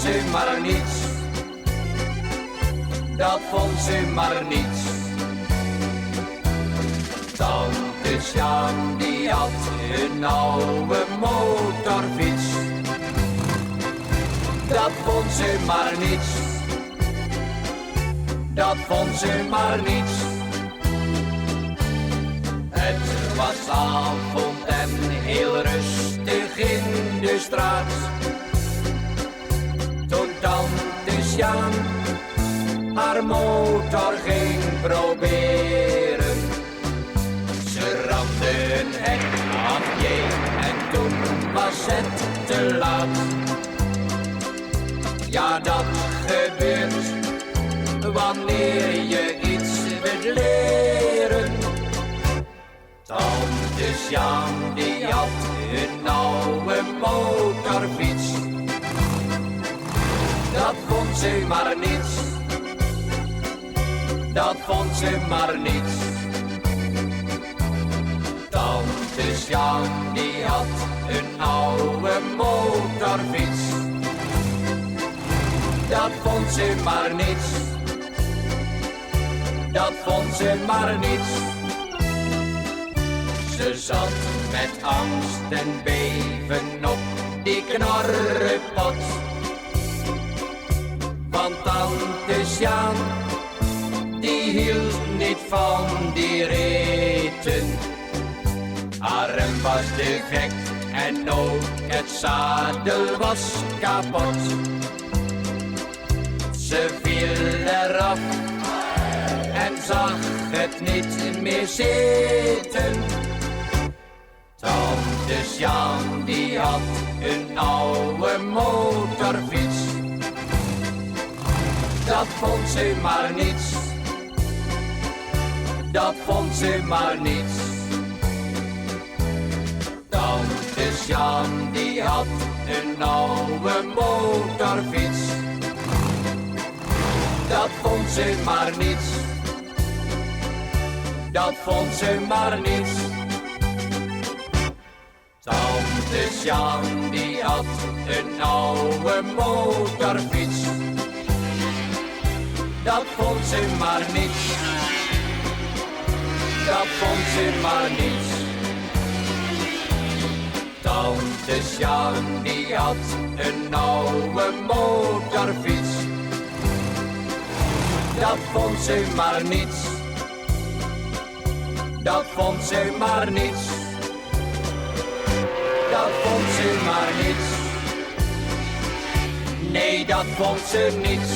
ze maar niets. Dat vond ze maar niets. Tante Sjaan die had een oude motorfiets. Dat vond ze maar niets. Dat vond ze maar niets. Het was avond en heel rustig in de straat. Toen tante Sjaan haar motor ging proberen. Ze ramde een hek af en toen was het te laat. Ja, dat gebeurt wanneer je iets wilt leren. Tante Sjaan die had een oude motorfiets. Dat vond ze maar niets. Dat vond ze maar niets. Tante Sjaan die had een oude motorfiets. Dat vond ze maar niets. Dat vond ze maar niets. Ze zat met angst en beven op die knorrenpot. Want tante Sjaan die hield niet van die reten. Haar rem was defect en ook het zadel was kapot. Ze viel eraf en zag het niet meer zitten. Tante Sjaan die had een oude motorfiets. Dat vond ze maar niets. Dat vond ze maar niets. Tante Sjaan die had een oude motorfiets. Dat vond ze maar niets. Dat vond ze maar niets. Tante Sjaan die had een oude motorfiets. Dat vond ze maar niets. Dat vond ze maar niets. Tante Sjaan die had een oude motorfiets. Dat vond ze maar niets. Dat vond ze maar niets. Dat vond ze maar niets. Nee, dat vond ze niets.